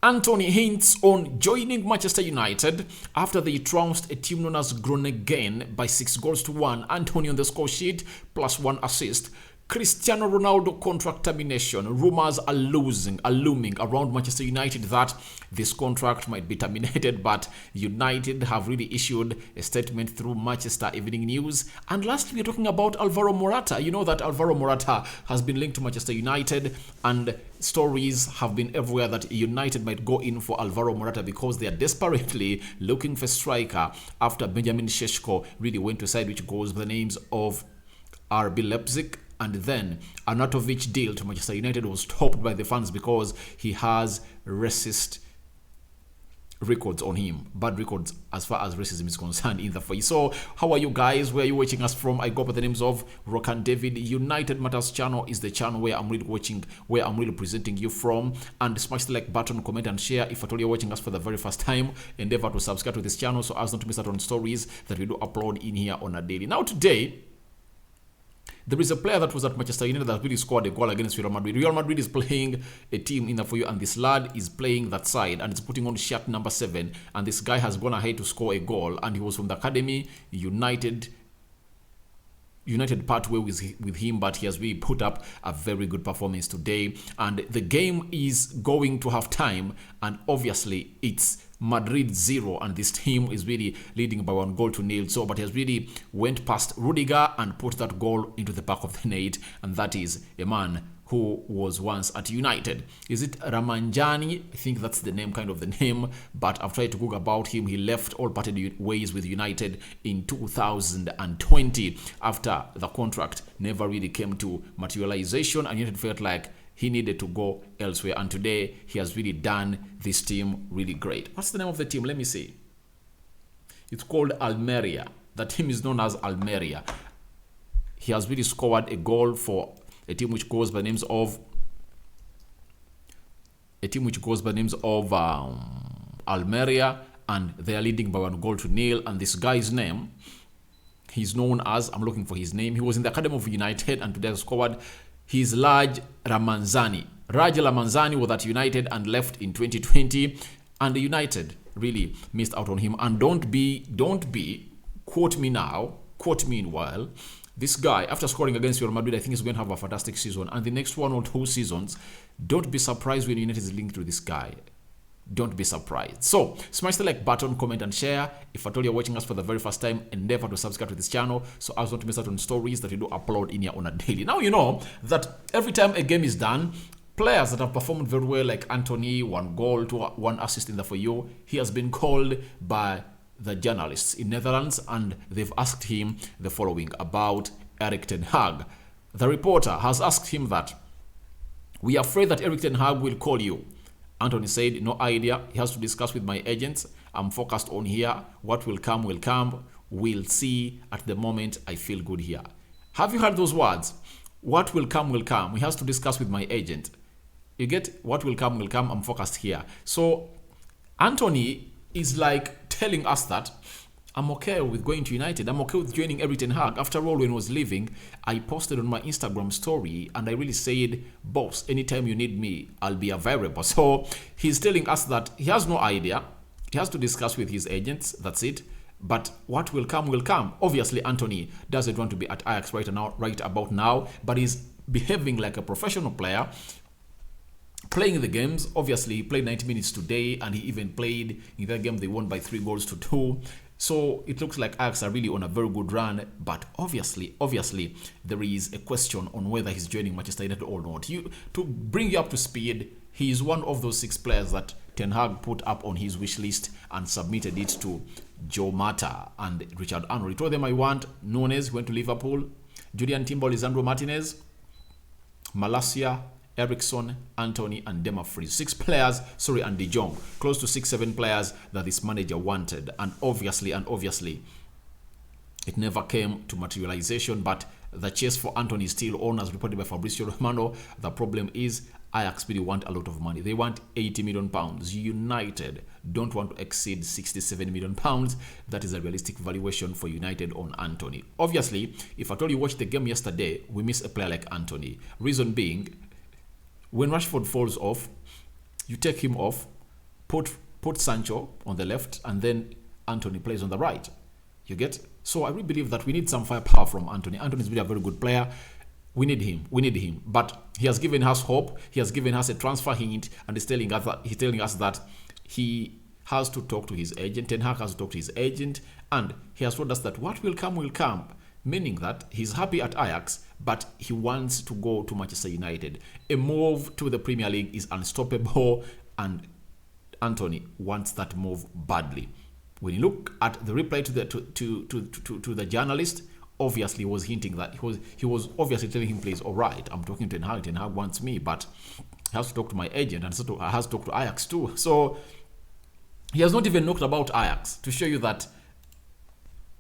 Antony hints on joining Manchester United after they trounced a team known as Groningen by 6-1. Antony on the score sheet plus 1 assist. Cristiano Ronaldo contract termination. Rumors are looming around Manchester United that this contract might be terminated, but United have really issued a statement through Manchester Evening News. And lastly, we're talking about Alvaro Morata. You know that Alvaro Morata has been linked to Manchester United, and stories have been everywhere that United might go in for Alvaro Morata because they are desperately looking for a striker after Benjamin Šeško really went to a side which goes by the names of RB Leipzig. And then Arnautovic deal to Manchester United was stopped by the fans because he has racist records on him. Bad records as far as racism is concerned in the face. So how are you guys? Where are you watching us from? I go by the names of Rokan David. United Matters channel is the channel where I'm really presenting you from. And smash the like button, comment and share. If at all you're watching us for the very first time, endeavor to subscribe to this channel so as not to miss out on stories that we do upload in here on a daily. Now today, there is a player that was at Manchester United that really scored a goal against Real Madrid. Real Madrid is playing a team in the for you, and this lad is playing that side and it's putting on shirt number 7. And this guy has gone ahead to score a goal, and he was from the academy. United part way with him, but he has really put up a very good performance today. And the game is going to have time, and obviously it's Madrid 0, and this team is really leading by 1-0. So, but he has really went past Rudiger and put that goal into the back of the net, and that is a man who was once at United. Is it Ramanjani? I think that's the name, kind of the name, but I've tried to Google about him. He left all parted ways with United in 2020 after the contract never really came to materialization, and United felt like he needed to go elsewhere, and today he has really done this team really great. What's the name of the team? Let me see. It's called Almeria. The team is known as Almeria. He has really scored a goal for a team which goes by the names of Almeria, and they are leading by 1-0. And this guy's name, he's known as, I'm looking for his name, he was in the academy of United and today has scored. He's Raj Ramanzani. Raj Ramanzani was at United and left in 2020, and the United really missed out on him. And don't be, quote me now, quote me in while. This guy, after scoring against Real Madrid, I think he's going to have a fantastic season. And the next 1 or 2 seasons, don't be surprised when United is linked to this guy. Don't be surprised. So, smash the like button, comment and share. If at all you're watching us for the very first time, endeavor to subscribe to this channel so as not to miss out on stories that we do upload in here on a daily. Now, you know that every time a game is done, players that have performed very well, like Antony, 1 goal to 1 assist in the for you, he has been called by the journalists in Netherlands, and they've asked him the following about Erik ten Hag. The reporter has asked him that, "We are afraid that Erik ten Hag will call you." Antony said, "No idea. He has to discuss with my agents. I'm focused on here. What will come will come. We'll see. At the moment, I feel good here." Have you heard those words? What will come will come. He has to discuss with my agent. You get what will come will come. I'm focused here. So Antony is like telling us that I'm okay with going to United. I'm okay with joining Erik ten Hag. After all, when I was leaving, I posted on my Instagram story and I really said, "Boss, anytime you need me, I'll be available." So he's telling us that he has no idea. He has to discuss with his agents. That's it. But what will come will come. Obviously, Antony doesn't want to be at Ajax right about now, but he's behaving like a professional player, playing the games. Obviously, he played 90 minutes today, and he even played in that game they won by 3-2. So it looks like Ajax are really on a very good run, but obviously, there is a question on whether he's joining Manchester United or not. To bring you up to speed, he is one of those 6 players that Ten Hag put up on his wish list and submitted it to Joe Mata and Richard Arnold. He told them, "I want Nunes," went to Liverpool, Julian Timber, Lisandro Martinez, Malacia, Eriksson, Antony, and Demafries. 6 players, and De Jong. Close to 6-7 players that this manager wanted. And obviously, it never came to materialization. But the chase for Antony is still on, as reported by Fabrizio Romano. The problem is Ajax really want a lot of money. They want £80 million. United don't want to exceed £67 million. That is a realistic valuation for United on Antony. Obviously, if at all you watched the game yesterday, we miss a player like Antony. Reason being, when Rashford falls off, you take him off, put Sancho on the left, and then Antony plays on the right. You get? So I really believe that we need some firepower from Antony. Antony's been a very good player. We need him. We need him. But he has given us hope. He has given us a transfer hint, and he's telling us that he has to talk to his agent. Ten Hag has to talk to his agent, and he has told us that what will come, meaning that he's happy at Ajax, but he wants to go to Manchester United. A move to the Premier League is unstoppable, and Antony wants that move badly. When you look at the reply to the journalist, obviously he was hinting that he was obviously telling him, please, all right, I'm talking to Ten Hag. Ten Hag wants me, but he has to talk to my agent, and so I has to talk to Ajax too. So he has not even knocked about Ajax to show you that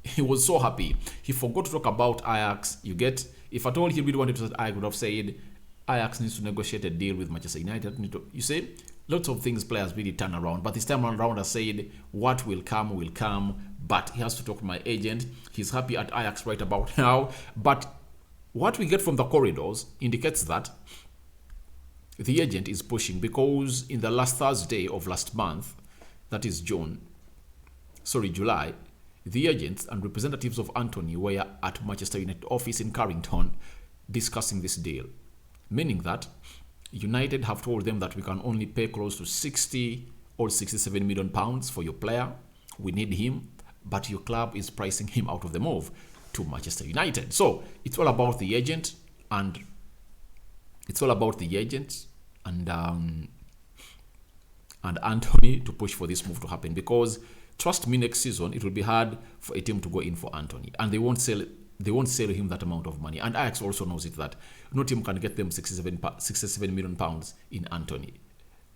he was so happy. He forgot to talk about Ajax. You get? If at all he really wanted to say, I would have said Ajax needs to negotiate a deal with Manchester United. You see, lots of things players really turn around. But this time around, I said, what will come. But he has to talk to my agent. He's happy at Ajax right about now. But what we get from the corridors indicates that the agent is pushing, because in the last Thursday of last month, that is July, the agents and representatives of Antony were at Manchester United office in Carrington discussing this deal, meaning that United have told them that we can only pay close to 60 or 67 million pounds for your player. We need him, but your club is pricing him out of the move to Manchester United. So it's all about the agent, and and Antony to push for this move to happen, because trust me, next season it will be hard for a team to go in for Antony, and they won't sell him that amount of money. And Ajax also knows it, that no team can get them 67 million pounds in Antony,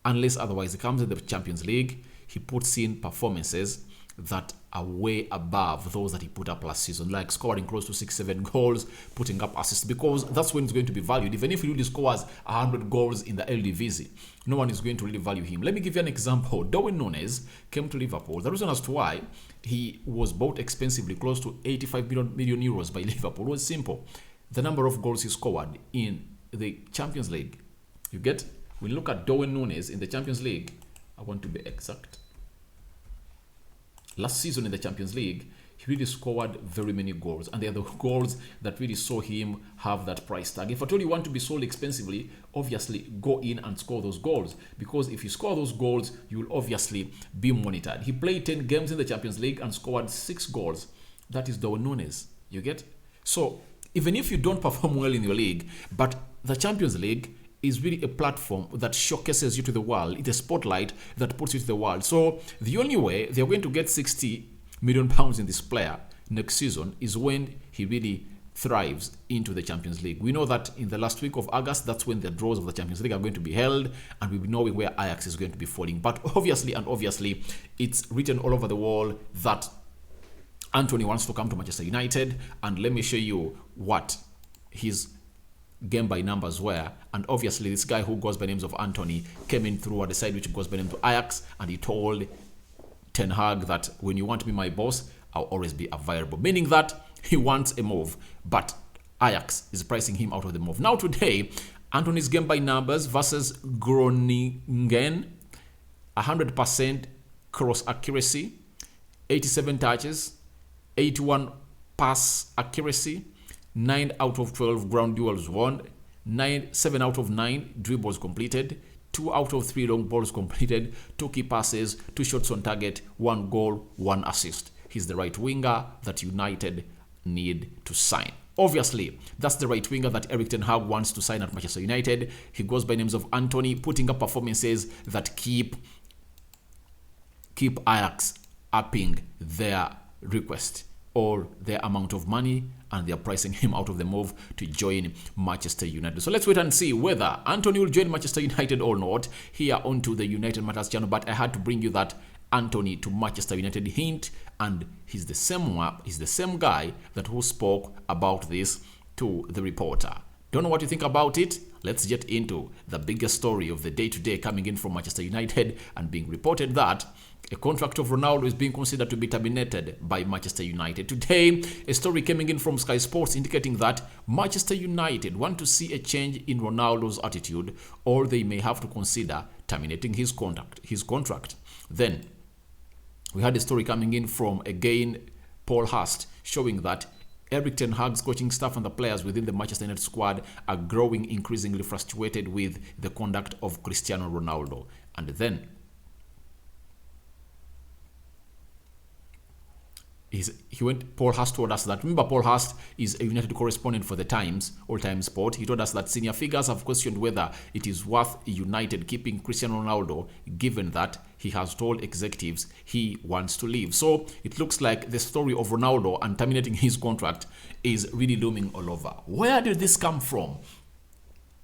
unless otherwise he comes in the Champions League, he puts in performances that are way above those that he put up last season, like scoring close to 6-7 goals, putting up assists, because that's when he's going to be valued. Even if he really scores 100 goals in the Eredivisie, no one is going to really value him. Let me give you an example. Darwin Núñez came to Liverpool. The reason as to why he was bought expensively, close to 85 million euros by Liverpool, was simple. The number of goals he scored in the Champions League. You get? When you look at Darwin Núñez in the Champions League, I want to be exact. Last season in the Champions League, he really scored very many goals, and they are the goals that really saw him have that price tag. If at all you want to be sold expensively, obviously go in and score those goals, because if you score those goals, you will obviously be monitored. He played 10 games in the Champions League and scored 6 goals. That is Darwin Núñez. You get? So even if you don't perform well in your league, but the Champions League is really a platform that showcases you to the world. It's a spotlight that puts you to the world. So the only way they're going to get 60 million pounds in this player next season is when he really thrives into the Champions League. We know that in the last week of August, that's when the draws of the Champions League are going to be held, and we'll be knowing where Ajax is going to be falling. But obviously, it's written all over the wall that Antony wants to come to Manchester United, and let me show you what his game by numbers were. And obviously this guy who goes by names of Antony came in through the side which goes by name to Ajax, and he told Ten Hag that when you want to be my boss, I'll always be available, meaning that he wants a move, but Ajax is pricing him out of the move. Now today, Antony's game by numbers versus Groningen: 100% cross accuracy, 87 touches, 81 pass accuracy, 9 out of 12 ground duels won, 7 out of 9 dribbles completed, 2 out of 3 long balls completed, 2 key passes, 2 shots on target, 1 goal, 1 assist. He's the right winger that United need to sign. Obviously, that's the right winger that Erik ten Hag wants to sign at Manchester United. He goes by names of Antony, putting up performances that keep Ajax upping their request or their amount of money, and they're pricing him out of the move to join Manchester United. So let's wait and see whether Antony will join Manchester United or not here onto the United Matters channel. But I had to bring you that Antony to Manchester United hint, and he's the same guy that who spoke about this to the reporter. Don't know what you think about it? Let's get into the biggest story of the day today, coming in from Manchester United and being reported that a contract of Ronaldo is being considered to be terminated by Manchester United. Today, a story coming in from Sky Sports indicating that Manchester United want to see a change in Ronaldo's attitude, or they may have to consider terminating his contract. Then we had a story coming in from, again, Paul Hurst, showing that Erik ten Hag's coaching staff and the players within the Manchester United squad are growing increasingly frustrated with the conduct of Cristiano Ronaldo. And then Paul Hurst told us that, remember, Paul Hurst is a United correspondent for the Times, All Time Sport. He told us that senior figures have questioned whether it is worth United keeping Cristiano Ronaldo, given that he has told executives he wants to leave. So it looks like the story of Ronaldo and terminating his contract is really looming all over. Where did this come from?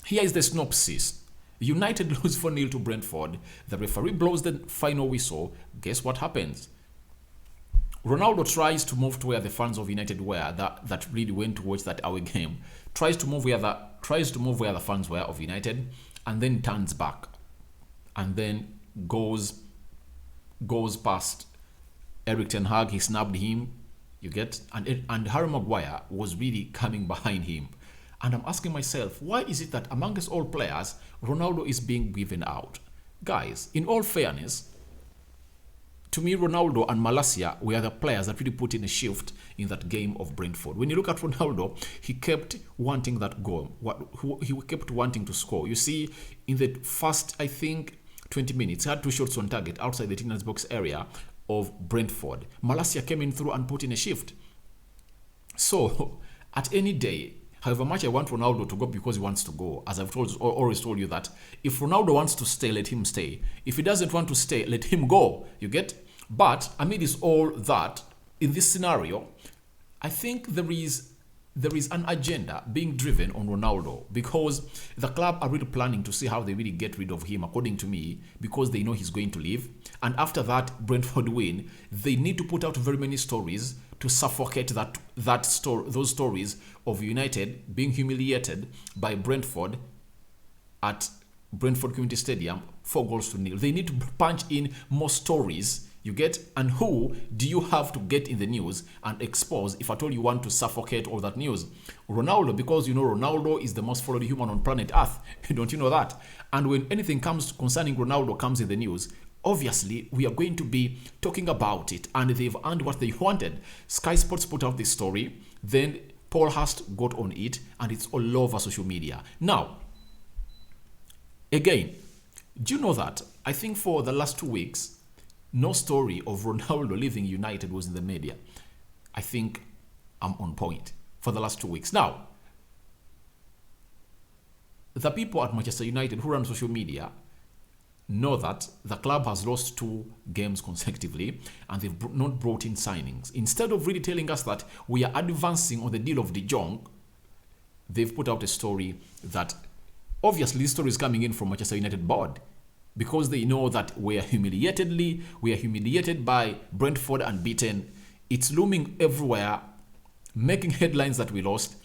Here is the synopsis. United lose 4-0 to Brentford. The referee blows the final whistle. Guess what happens? Ronaldo tries to move to where the fans of United were that really went to watch that away game. Tries to move where the fans were of United, and then turns back, and then goes past Erik ten Hag. He snapped him. You get, and Harry Maguire was really coming behind him. And I'm asking myself, why is it that amongst all players, Ronaldo is being given out? Guys, in all fairness, to me, Ronaldo and Malacia were the players that really put in a shift in that game of Brentford. When you look at Ronaldo, he kept wanting that goal. He kept wanting to score. You see, in the first, I think, 20 minutes, he had 2 shots on target outside the Tina's box area of Brentford. Malacia came in through and put in a shift. So, at any day, however much I want Ronaldo to go because he wants to go, as I've always told you that if Ronaldo wants to stay, let him stay. If he doesn't want to stay, let him go. You get? But amidst all that, in this scenario, I think there is an agenda being driven on Ronaldo, because the club are really planning to see how they really get rid of him, according to me, because they know he's going to leave. And after that Brentford win, they need to put out very many stories to suffocate those stories of United being humiliated by Brentford at Brentford Community Stadium 4-0. They need to punch in more stories. You get? And who do you have to get in the news and expose if at all you want to suffocate all that news? Ronaldo, because you know Ronaldo is the most followed human on planet Earth. Don't you know that? And when anything comes concerning Ronaldo comes in the news, obviously we are going to be talking about it, and they've earned what they wanted. Sky Sports put out this story, then Paul Hurst got on it, and it's all over social media. Now, again, do you know that I think for the last 2 weeks, no story of Ronaldo leaving United was in the media? I think I'm on point for the last 2 weeks. Now, the people at Manchester United who run social media know that the club has lost 2 games consecutively and they've not brought in signings. Instead of really telling us that we are advancing on the deal of De Jong, they've put out a story that obviously this story is coming in from Manchester United board, because they know that we are humiliated by Brentford and beaten. It's looming everywhere, making headlines that we lost.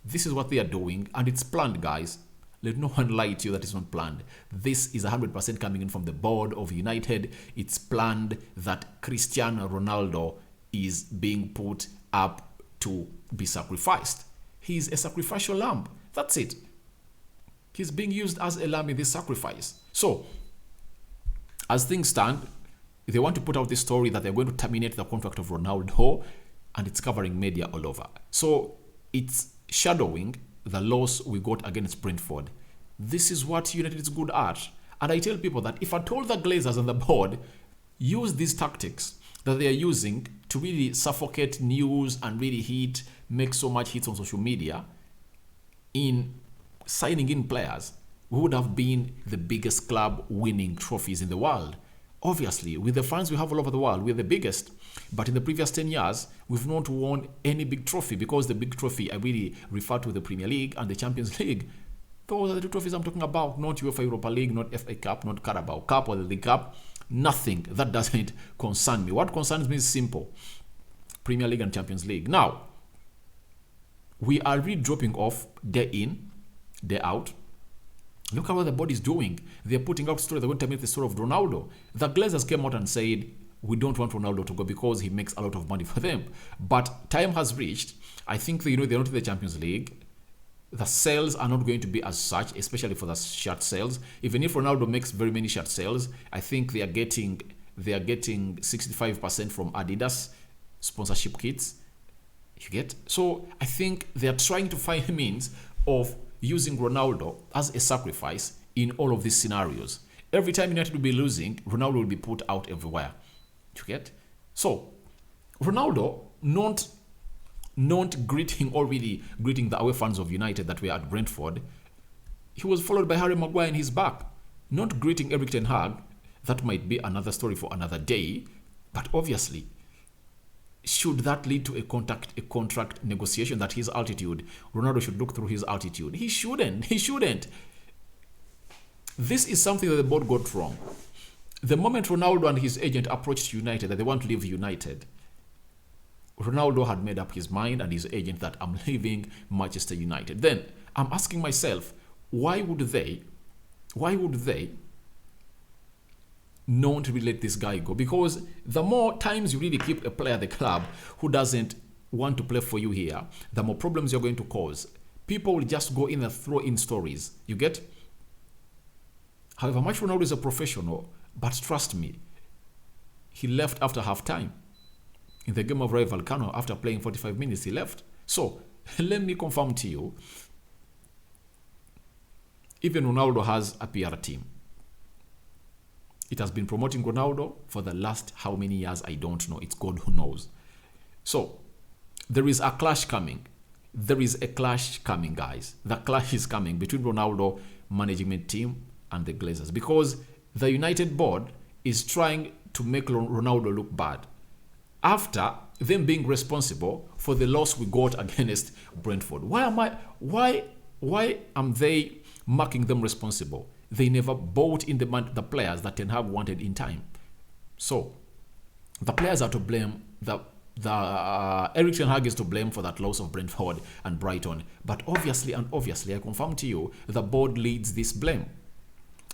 This is what they are doing, and it's planned, guys. Let no one lie to you that it's not planned. This is 100% coming in from the board of United. It's planned that Cristiano Ronaldo is being put up to be sacrificed. He's a sacrificial lamb. That's it. He's being used as a lamb in this sacrifice. So, as things stand, they want to put out this story that they're going to terminate the contract of Ronaldo, and it's covering media all over. So it's shadowing the loss we got against Brentford. This is what United is good at. And I tell people that if I told the Glazers and the board use these tactics that they are using to really suffocate news and really make so much hits on social media in signing in players, we would have been the biggest club winning trophies in the world. Obviously, with the fans we have all over the world, we're the biggest. But in the previous 10 years, we've not won any big trophy, because the big trophy I really refer to the Premier League and the Champions League. Those are the 2 trophies I'm talking about, not UEFA Europa League, not FA Cup, not Carabao Cup or the League Cup. Nothing. That doesn't concern me. What concerns me is simple. Premier League and Champions League. Now, we are really dropping off day in, day out. Look at what the board is doing. They're putting out stories. They're going to make the story of Ronaldo. The Glazers came out and said, we don't want Ronaldo to go because he makes a lot of money for them. But time has reached. I think they're not in the Champions League. The sales are not going to be as such, especially for the shirt sales. Even if Ronaldo makes very many shirt sales, I think they are getting 65% from Adidas sponsorship kits. You get? So I think they are trying to find means of using Ronaldo as a sacrifice in all of these scenarios. Every time United will be losing, Ronaldo will be put out everywhere. You get? So Ronaldo not greeting or really greeting the away fans of United that were at Brentford. He was followed by Harry Maguire in his back. Not greeting Erik ten Hag. That might be another story for another day. But obviously, should that lead to a contract negotiation that his altitude, Ronaldo should look through his altitude? He shouldn't. This is something that the board got wrong. The moment Ronaldo and his agent approached United that they want to leave United, Ronaldo had made up his mind and his agent that I'm leaving Manchester United. Then I'm asking myself, why would they not really let this guy go? Because the more times you really keep a player at the club who doesn't want to play for you here, the more problems you're going to cause. People will just go in and throw in stories. You get? However much Ronaldo is a professional, but trust me, he left after half time. In the game of Rayo Vallecano, after playing 45 minutes, he left. So, let me confirm to you, even Ronaldo has a PR team. It has been promoting Ronaldo for the last how many years, I don't know. It's God who knows. So, there is a clash coming. Guys. The clash is coming between Ronaldo management team and the Glazers, because the United board is trying to make Ronaldo look bad after them being responsible for the loss we got against Brentford. Why am they marking them responsible? They never bought in the players that Ten Hag wanted in time. So the players are to blame. Erik ten Hag is to blame for that loss of Brentford and Brighton. But obviously, I confirm to you, the board leads this blame.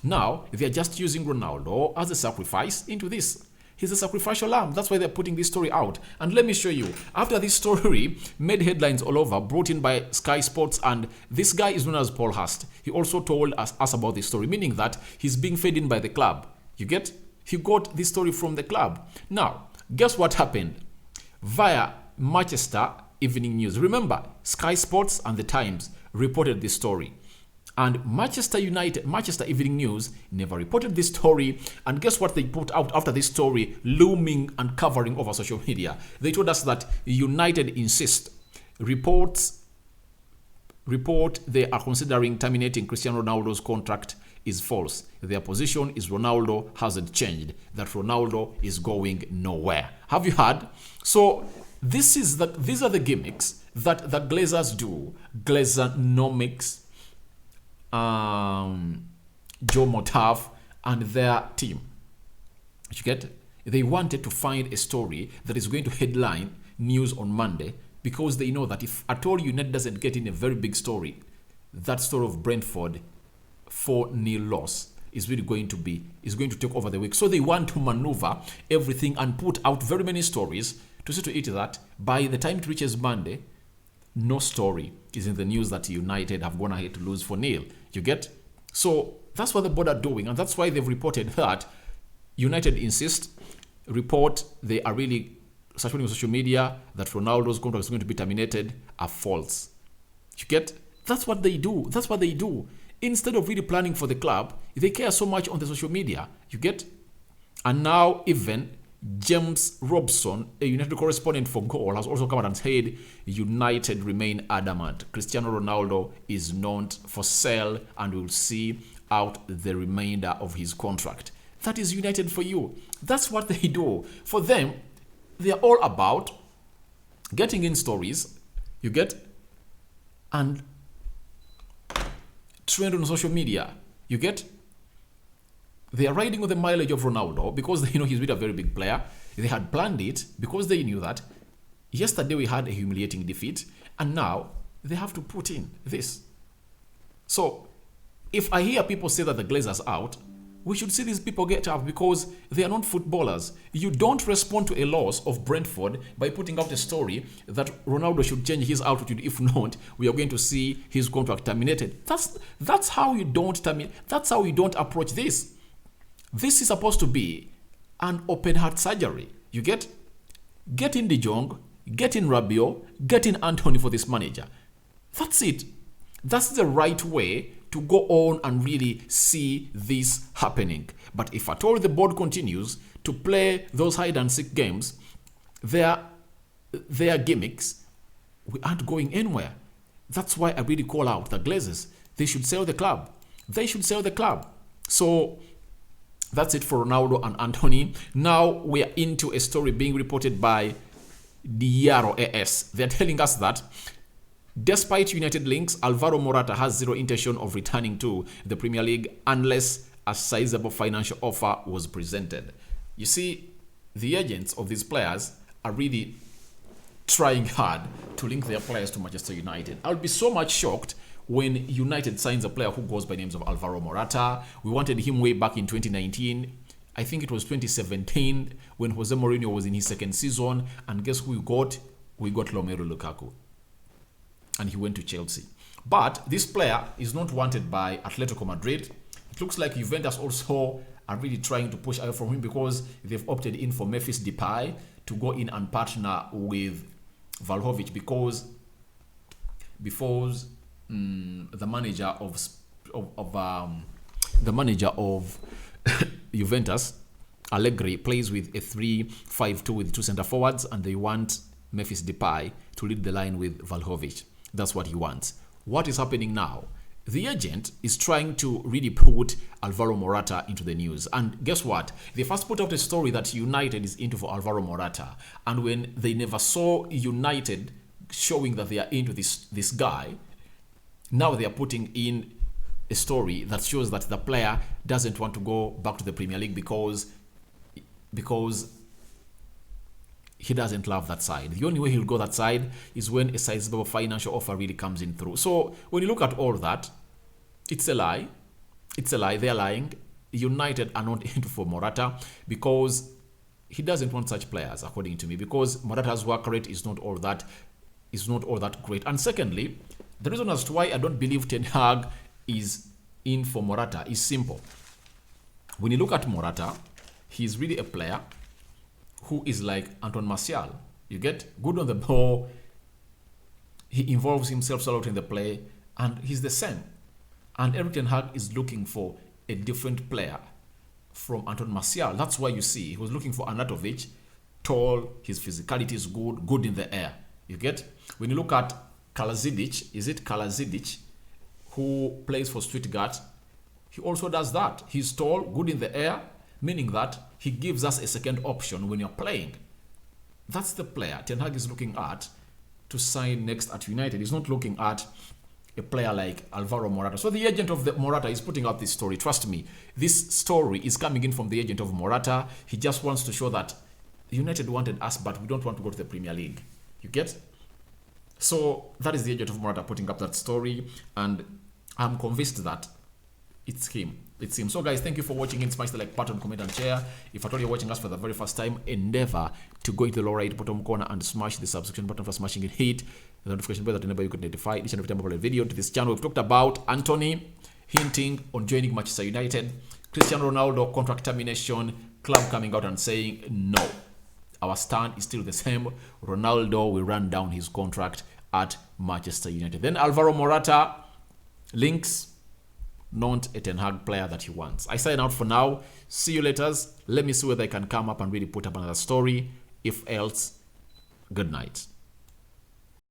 Now, they are just using Ronaldo as a sacrifice into this. He's a sacrificial lamb. That's why they're putting this story out. And let me show you. After this story made headlines all over, brought in by Sky Sports, and this guy is known as Paul Hurst. He also told us about this story, meaning that he's being fed in by the club. You get? He got this story from the club. Now, guess what happened? Via Manchester Evening News. Remember, Sky Sports and The Times reported this story. And Manchester Evening News never reported this story. And guess what they put out after this story looming and covering over social media? They told us that United insist. Report they are considering terminating Cristiano Ronaldo's contract is false. Their position is Ronaldo hasn't changed. That Ronaldo is going nowhere. Have you heard? So these are the gimmicks that the Glazers do. Glazonomics. Joe Motaf and their team. You get? They wanted to find a story that is going to headline news on Monday, because they know that if at all United doesn't get in a very big story, that story of Brentford 4-0 loss is going to take over the week. So they want to maneuver everything and put out very many stories to see to it that by the time it reaches Monday, no story is in the news that United have gone ahead to lose 4-0. You get? So that's what the board are doing, and that's why they've reported that United they are really searching on social media that Ronaldo's contract is going to be terminated are false. You get? That's what they do. Instead of really planning for the club, they care so much on the social media. You get? And now even James Robson, a United correspondent for Goal, has also come out and said United remain adamant. Cristiano Ronaldo is not for sale and will see out the remainder of his contract. That is United for you. That's what they do. For them, they are all about getting in stories, you get, and trend on social media, you get. They are riding with the mileage of Ronaldo because they know he's really a very big player. They had planned it because they knew that yesterday we had a humiliating defeat, and now they have to put in this. So if I hear people say that the Glazers out, we should see these people get up because they are not footballers. You don't respond to a loss of Brentford by putting out a story that Ronaldo should change his attitude. If not, we are going to see his contract terminated. That's how you don't terminate. That's how you don't approach this. This is supposed to be an open heart surgery. You get in De Jong, get in Rabiot, get in Antony for this manager. That's it. That's the right way to go on and really see this happening. But if at all the board continues to play those hide and seek games, their gimmicks, we aren't going anywhere. That's why I really call out the Glazers. They should sell the club. They should sell the club. So that's it for Ronaldo and Antony. Now we are into a story being reported by Diaro AS. They're telling us that despite United links, Alvaro Morata has zero intention of returning to the Premier League unless a sizable financial offer was presented. You see, the agents of these players are really trying hard to link their players to Manchester United. I'll be so much shocked when United signs a player who goes by names of Alvaro Morata. We wanted him way back in 2019. I think it was 2017 when Jose Mourinho was in his second season. And guess who we got? We got Romelu Lukaku. And he went to Chelsea. But this player is not wanted by Atletico Madrid. It looks like Juventus also are really trying to push away from him because they've opted in for Memphis Depay to go in and partner with Vlahovic because the manager of Juventus, Allegri, plays with a 3-5-2 with two center forwards, and they want Memphis Depay to lead the line with Vlahovic. That's what he wants. What is happening now? The agent is trying to really put Alvaro Morata into the news. And guess what? They first put out a story that United is into for Alvaro Morata. And when they never saw United showing that they are into this guy, now they are putting in a story that shows that the player doesn't want to go back to the Premier League because he doesn't love that side. The only way he'll go that side is when a sizable financial offer really comes in through. So when you look at all that, it's a lie. It's a lie. They're lying. United are not into for Morata because he doesn't want such players, according to me, because Morata's work rate is not all that great. And secondly, the reason as to why I don't believe Ten Hag is in for Morata is simple. When you look at Morata, he's really a player who is like Anton Martial. You get good on the ball. He involves himself a lot in the play, and he's the same. And Erik Ten Hag is looking for a different player from Anton Martial. That's why you see he was looking for Anatovic, tall, his physicality is good in the air. You get? When you look at Kalazidic, who plays for Stuttgart, he also does that. He's tall, good in the air, meaning that he gives us a second option when you're playing. That's the player Ten Hag is looking at to sign next at United. He's not looking at a player like Alvaro Morata. So the agent of the Morata is putting out this story. Trust me, this story is coming in from the agent of Morata. He just wants to show that United wanted us, but we don't want to go to the Premier League. You get? So that is the agent of Morata putting up that story, and I'm convinced that it's him. It's him. So guys, thank you for watching. Smash the like button, comment and share. If at all you're watching us for the very first time, endeavor to go into the lower right bottom corner and smash the subscription button for smashing it. Hit the notification bell that enable you can notify each and every time I upload a video to this channel. We've talked about Antony hinting on joining Manchester United, Cristiano Ronaldo contract termination, club coming out and saying no. Our stand is still the same. Ronaldo will run down his contract at Manchester United. Then Alvaro Morata links, not a Ten Hag player that he wants. I sign out for now. See you later. Let me see whether I can come up and really put up another story. If else, good night.